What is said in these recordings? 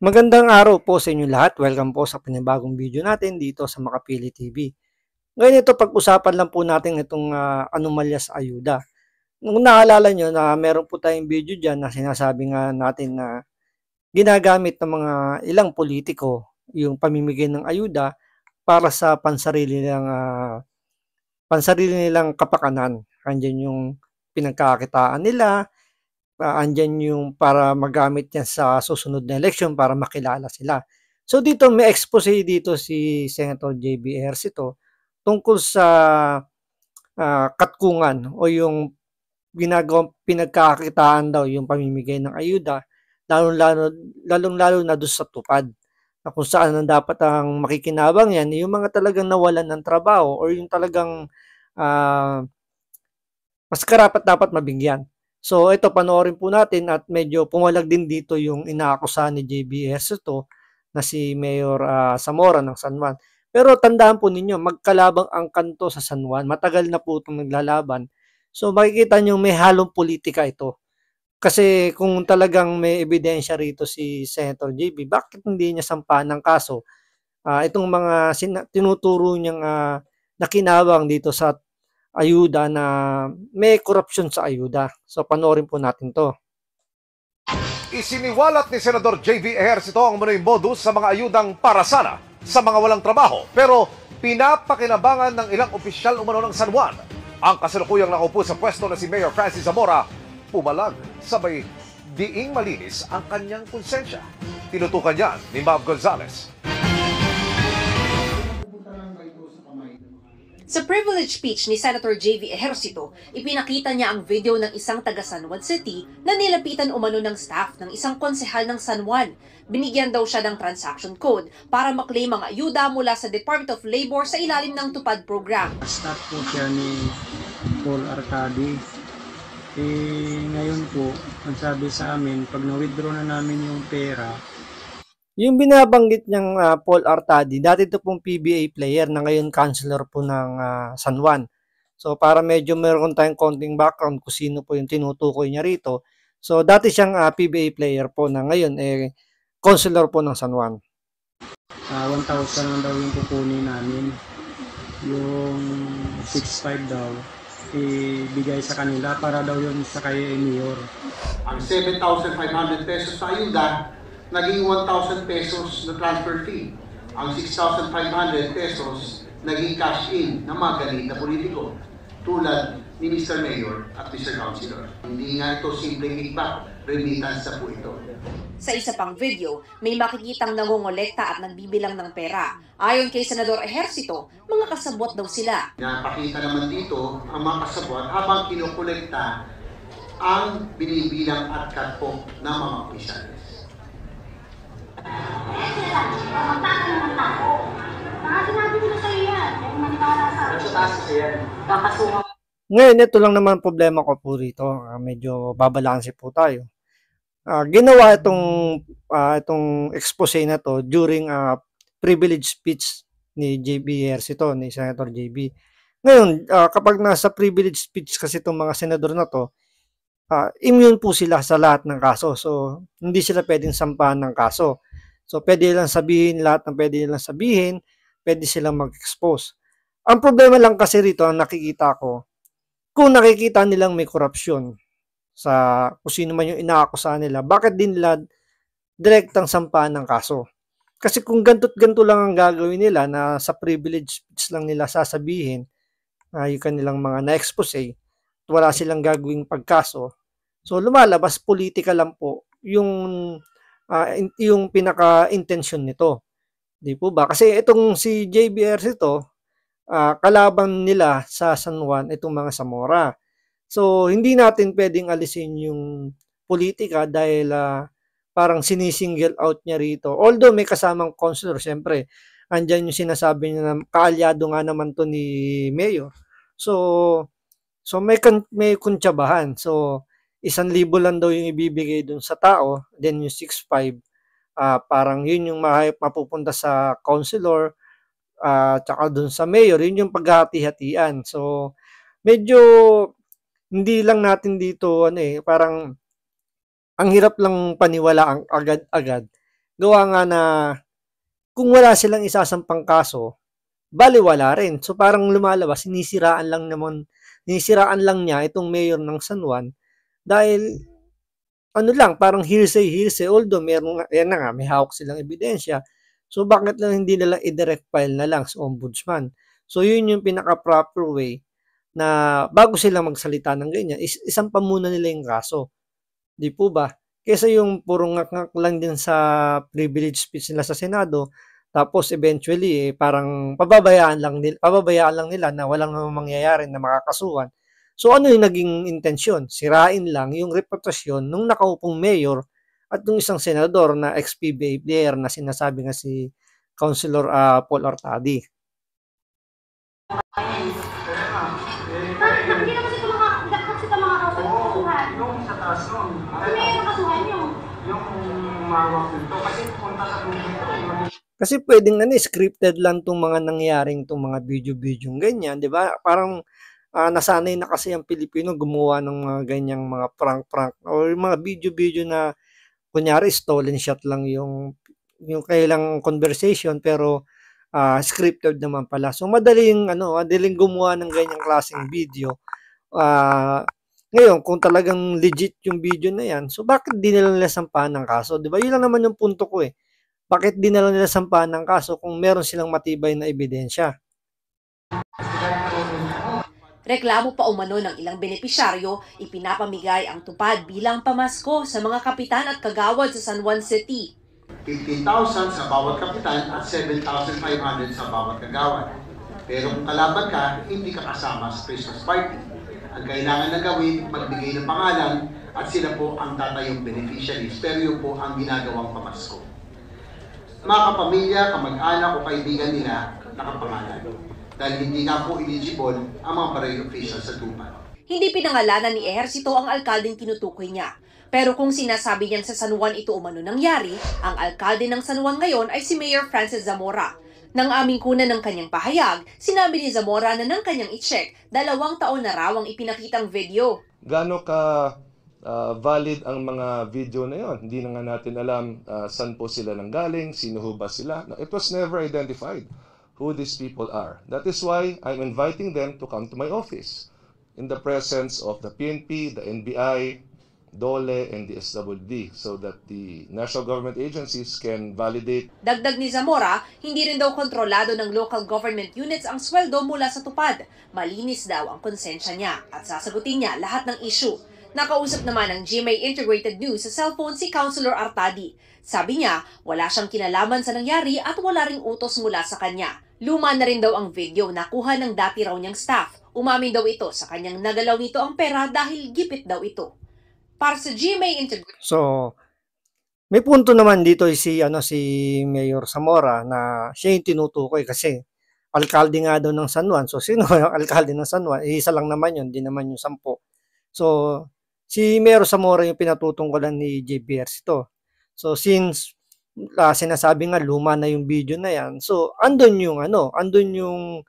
Magandang araw po sa inyo lahat. Welcome po sa panibagong video natin dito sa Makapili TV. Ngayon ito pag-usapan lang po natin itong anomalya sa ayuda. Kung naalala nyo na meron po tayong video dyan na sinasabi nga natin na ginagamit ng mga ilang politiko yung pamimigay ng ayuda para sa pansarili nilang kapakanan. Andyan yung pinagkakitaan nila, andyan yung para magamit yan sa susunod na election para makilala sila. So dito may expose dito si Senator JB Ejercito tungkol sa katkungan o yung pinagkakakitaan daw yung pamimigay ng ayuda, lalong-lalo na doon sa tupad na kung saan ang dapat ang makikinabang yan yung mga talagang nawalan ng trabaho or yung talagang mas karapat dapat mabigyan. So ito panoorin po natin at medyo pumalag din dito yung inaakusahan ni JB Ejercito na si Mayor Zamora ng San Juan. Pero tandaan po ninyo, magkalabang ang kanto sa San Juan. Matagal na po itong naglalaban. So makikita nyo may halong politika ito. Kasi kung talagang may ebidensya rito si Senator JB, bakit hindi niya sampahan ng kaso? Itong mga tinuturo niyang nakinabang dito sa ayuda na may korupsyon sa ayuda. So panoorin po natin to. Isiniwalat ni Senador JV Ejercito ang umano'y modus sa mga ayudang para sana sa mga walang trabaho. Pero pinapakinabangan ng ilang opisyal umano ng San Juan. Ang kasalukuyang nakaupo sa pwesto na si Mayor Francis Zamora, pumalag sabay diing malinis ang kanyang konsensya. Tinutukan yan ni Mav Gonzalez. Sa privilege speech ni Senator JV Ejercito, ipinakita niya ang video ng isang taga San Juan City na nilapitan umano ng staff ng isang konsehal ng San Juan. Binigyan daw siya ng transaction code para maklaim ang ayuda mula sa Department of Labor sa ilalim ng TUPAD program. Staff po siya ni Paul Arcadi. Ngayon po, ang sabi sa amin, pag na-withdraw na namin yung pera, yung binabanggit niyang Paul Artadi, dati ito pong PBA player na ngayon councilor po ng San Juan. So para medyo meron tayong konting background kung sino po yung tinutukoy niya rito. So dati siyang PBA player po na ngayon councilor po ng San Juan. 1,000 lang daw yung kukunin namin. Yung 6,500 daw, ibigay sa kanila para daw yun sa kay Mayor. Ang 7,500 pesos na ayuda, naging 1,000 pesos na transfer fee. Ang 6,500 pesos naging cash in ng mga galit na politiko tulad ni Mr. Mayor at Mr. Councilor. Hindi nga ito simpleng kickback, remittance na po ito. Sa isa pang video, may makikitang nangongolekta at nagbibilang ng pera. Ayon kay Senador Ejercito, mga kasabwat daw sila. Napakita naman dito ang mga kasabwat habang kinukolekta ang binibilang at katpok ng mga opisyalis. Ngayon, ito lang naman problema ko po rito. Medyo babalanse po tayo. Ginawa itong expose na to during privilege speech ni JB Ejercito, ni Senator JB. Ngayon, kapag nasa privilege speech kasi itong mga senador na to, immune po sila sa lahat ng kaso. So, hindi sila pwedeng sampahan ng kaso. So, pwede lang sabihin lahat ng pwede nilang sabihin, pwede silang mag-expose. Ang problema lang kasi rito, ang nakikita ko, kung nakikita nilang may korupsyon sa kung sino man yung inaakusahan nila, bakit din nila direktang sampahan ng kaso? Kasi kung ganto't-ganto lang ang gagawin nila na sa privilege speech lang nila sasabihin, yung kanilang mga na-expose, wala silang gagawing pagkaso. So lumalabas politika lang po yung pinaka-intention nito. Di po ba? Kasi itong si JB Ejercito, kalaban nila sa San Juan itong mga Zamora. So hindi natin pwedeng alisin yung politika dahil parang sinisingle out niya rito. Although may kasamang councilor, siyempre, andyan yung sinasabi niya na kaalyado nga naman to ni Mayor. So may kuntsabahan. So 1,000 lang daw yung ibibigay dun sa tao, then yung 6,500 parang yun yung mapupunta sa councilor, tsaka dun sa mayor, yun yung paghati-hatian. So medyo hindi lang natin dito parang ang hirap lang paniwalaan agad-agad Gawa nga na kung wala silang isasampang kaso, balewala rin. So parang lumalabas, sinisiraan lang niya itong mayor ng San Juan dahil ano lang, parang hearsay, although meron, yan na nga, may hawak silang ebidensya. So bakit lang hindi nila i-direct file na lang sa ombudsman? So yun yung pinaka-proper way na bago sila magsalita ng ganyan, isampa muna nila yung kaso. Di po ba? Kesa yung puro ngak-ngak lang din sa privilege speech nila sa Senado, tapos eventually parang pababayaan lang nila na walang namang mangyayari na makakasuhan. So ano yung naging intensyon? Sirain lang yung reputasyon nung nakaupong mayor at yung isang senador na ex-PBA player na sinasabi nga si Councilor Paul Ortadi. Hindi naman sila makakasuhan. Yung sa taas nun, Ano yung nakasuhan nyo? yung umawak nito, kasi punta sa dito, Kasi pwedeng scripted lang tong mga nangyaring tong mga video-video ganyan, 'di ba? Parang nasanay na kasi ang Pilipino gumawa ng mga ganyang mga prank-prank or mga video-video na kunyari stolen shot lang yung kailang conversation pero scripted naman pala. So madaling gumawa ng ganyang klaseng video. Ngayon, kung talagang legit yung video na yan, so bakit di nila sampahan ng kaso? 'Di ba? Yun lang naman yung punto ko eh. Bakit di nila sampahan ng kaso kung meron silang matibay na ebidensya? Reklamo pa umano ng ilang benepisyaryo, ipinapamigay ang tupad bilang pamasko sa mga kapitan at kagawad sa San Juan City. 15,000 sa bawat kapitan at 7,500 sa bawat kagawad. Pero kung kalaban ka, hindi ka kasama sa Christmas party. Ang kailangan na gawin, magbigay ng pangalan at sila po ang tatayong beneficiaries. Pero yun po ang ginagawang pamasko. Mga kapamilya, kamag-anak o kaibigan nila nakapangalan. Dahil hindi nga po eligible ang mga barangay officials sa tupad. Hindi pinangalanan ni Ehersito ang alkaldeng tinutukoy niya. Pero kung sinasabi niyang sa San Juan ito umano nangyari, ang alkalde ng San Juan ngayon ay si Mayor Francis Zamora. Nang aming kunan ng kanyang pahayag, sinabi ni Zamora na nang kanyang i-check, 2 taon na raw ang ipinakitang video. Gaano ka valid ang mga video na yon? Hindi na nga natin alam saan po sila nanggaling, sino ho ba sila. No, it was never identified who these people are. That is why I'm inviting them to come to my office in the presence of the PNP, the NBI, DOLE, and the SWD so that the national government agencies can validate. Dagdag ni Zamora, hindi rin daw kontrolado ng local government units ang sweldo mula sa tupad. Malinis daw ang konsensya niya at sasagutin niya lahat ng issue. Nakausap naman ng GMA Integrated News sa cellphone si Councilor Artadi. Sabi niya, wala siyang kinalaman sa nangyari at wala ring utos mula sa kanya. Luma na rin daw ang video na kuha ng dati raw niyang staff. Umamin daw ito sa kanyang nagalaw nito ang pera dahil gipit daw ito. Para sa GMA Integrated. So, may punto naman dito si Mayor Zamora na siya yung tinutukoy kasi alkalde nga daw ng San Juan. So, sino yung alkalde ng San Juan? Isa lang naman yun, di naman yung 10. So, si Mayor Zamora yung pinatutungkulan ni JBRs ito. So, since sinasabi nga luma na yung video na yan, so andun yung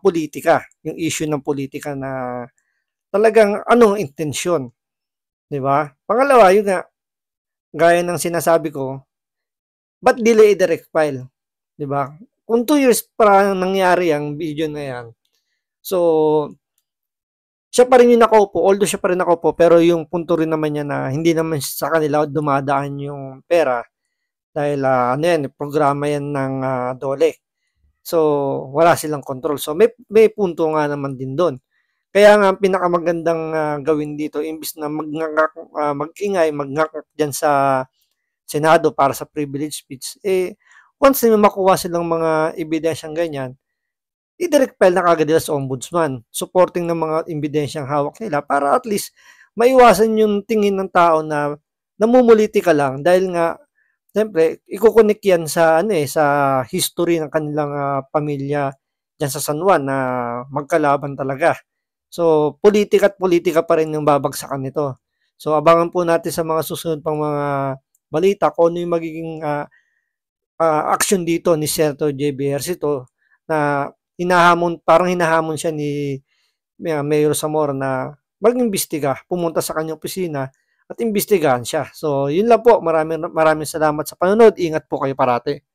politika, yung issue ng politika na talagang anong intensyon. 'Di ba? Pangalawa, yun nga, gaya ng sinasabi ko, ba't delay direct file? 'Di ba? Kung 2 years pa nangyari ang video na yan, so, siya pa rin yung nakaupo, although siya pa rin nakaupo, pero yung punto rin naman niya na hindi naman sa kanila dumadaan yung pera dahil programa yan ng DOLE. So, wala silang control. So, may punto nga naman din doon. Kaya nga, pinakamagandang gawin dito, imbis na mag-ingay, mag-ngak dyan sa Senado para sa privilege speech, once na makuha silang mga ebidensyang ganyan, i-direct file na kagad nila sa ombudsman, supporting ng mga ebidensyang hawak nila para at least maiwasan yung tingin ng tao na namumuliti ka lang dahil nga, siyempre, ikukunik yan sa history ng kanilang pamilya dyan sa San Juan na magkalaban talaga. So, politika at politika pa rin yung babagsakan nito. So, abangan po natin sa mga susunod pang mga balita kung ano yung magiging action dito ni Senator JB Ejercito na parang hinahamon siya ni Mayor Zamora na mag-imbestiga, pumunta sa kanyang opisina at imbestigahan siya. So, yun lang po. Maraming salamat sa panonood. Ingat po kayo parati.